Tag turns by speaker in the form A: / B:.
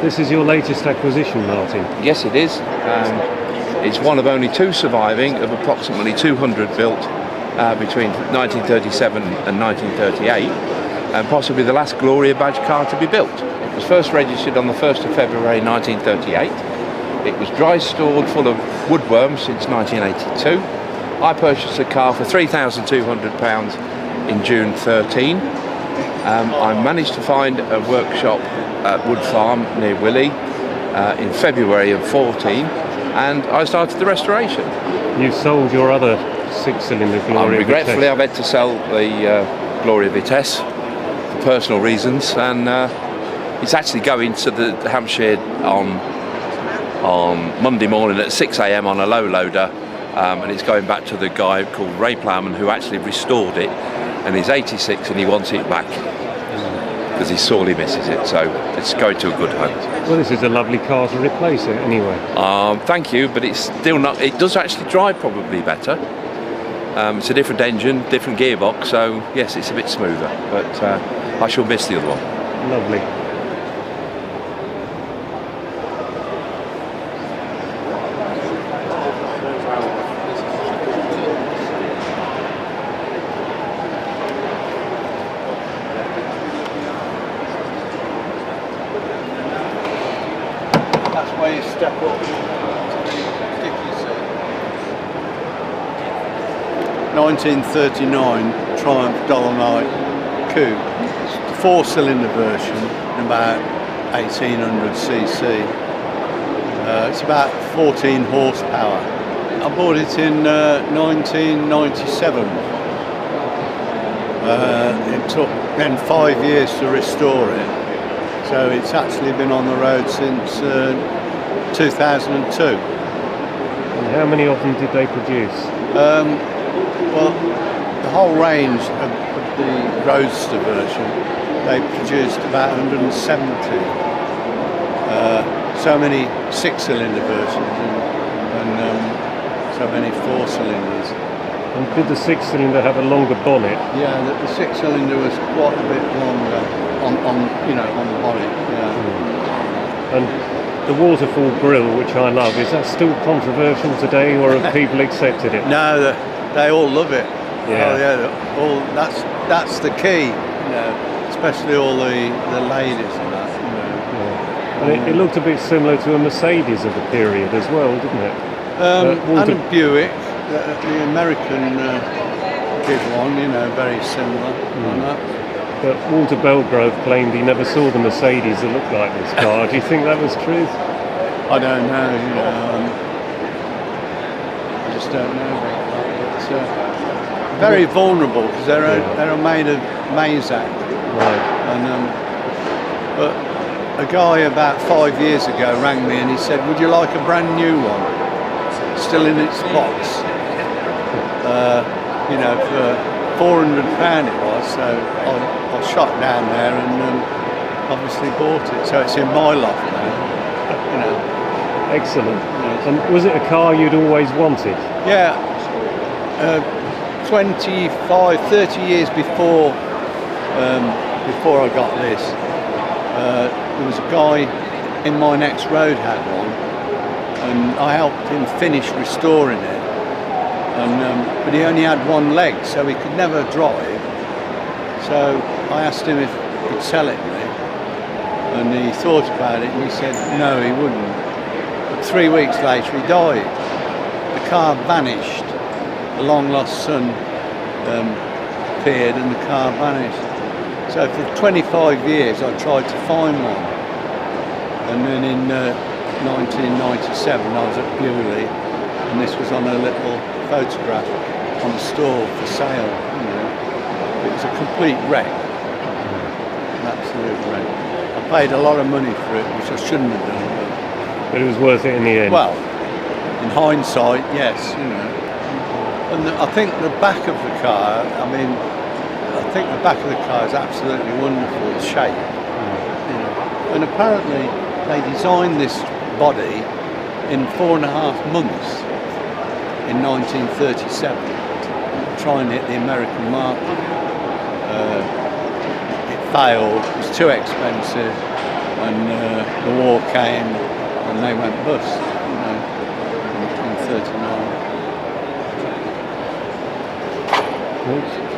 A: This is your latest acquisition, Martin.
B: Yes, it is. It's one of only two surviving of approximately 200 built between 1937 and 1938, and possibly the last Gloria badge car to be built. It was first registered on the 1st of February 1938. It was dry stored full of woodworms since 1982. I purchased the car for £3,200 in June 13. I managed to find a workshop at Wood Farm near Willey in February of 14, and I started the restoration.
A: You sold your other six-cylinder Gloria
B: Regretfully,
A: Vitesse.
B: I've had to sell the Gloria Vitesse for personal reasons, and it's actually going to the Hampshire on Monday morning at 6 a.m. on a low loader, and it's going back to the guy called Ray Plowman who actually restored it, and he's 86 and he wants it back because he sorely misses it, so it's going to a good home.
A: Well, this is a lovely car to replace it anyway.
B: Thank you, but it's still not, it does actually drive probably better. It's a different engine, different gearbox, so yes, it's a bit smoother, but I shall miss the other one.
A: Lovely.
C: That's where you step up to the sticky seat. 1939 Triumph Dolomite Coupe. It's the four-cylinder version, about 1800cc. It's about 14 horsepower. I bought it in 1997. It took then 5 years to restore it. So it's actually been on the road since 2002.
A: And how many of them did they produce?
C: Well, the whole range of the Roadster version, they produced about 170. So many six-cylinder versions and so many four-cylinders.
A: And did the six-cylinder have a longer bonnet?
C: Yeah, the six-cylinder was quite a bit longer on the body. Yeah.
A: And the waterfall grille, which I love, is that still controversial today, or have people accepted it?
C: No, they all love it.
A: Yeah.
C: Oh, yeah. All that's the key. Especially all the ladies and that.
A: Yeah. And it looked a bit similar to a Mercedes of the period as well, didn't it?
C: And a Buick, the American did one. Very similar on that.
A: But Walter Belgrove claimed he never saw the Mercedes that looked like this car. Do you think that was true?
C: I don't know. I just don't know about that. But very vulnerable because they're made of Mazak.
A: Right.
C: And but a guy about 5 years ago rang me and he said, "Would you like a brand new one, still in its box?" For £400 it was. So I shot down there and obviously bought it. So it's in my loft now.
A: Excellent. And was it a car you'd always wanted?
C: Yeah. 25, 30 years before I got this, there was a guy in my next road had one, and I helped him finish restoring it. But he only had one leg, so he could never drive. So I asked him if he'd sell it to me, and he thought about it, and he said no, he wouldn't. But 3 weeks later, he died. The car vanished. A long-lost son appeared, and the car vanished. So for 25 years, I tried to find one, and then in 1997, I was at Bewley, and this was on a little photograph on a store for sale. It was a complete wreck, an absolute wreck. I paid a lot of money for it, which I shouldn't have done.
A: But it was worth it in the end.
C: Well, in hindsight, yes. And I think the back of the car, I think the back of the car is absolutely wonderful, the shape. And apparently they designed this body in 4.5 months in 1937, trying to hit the American market. It failed, it was too expensive, and the war came and they went bust, in 39.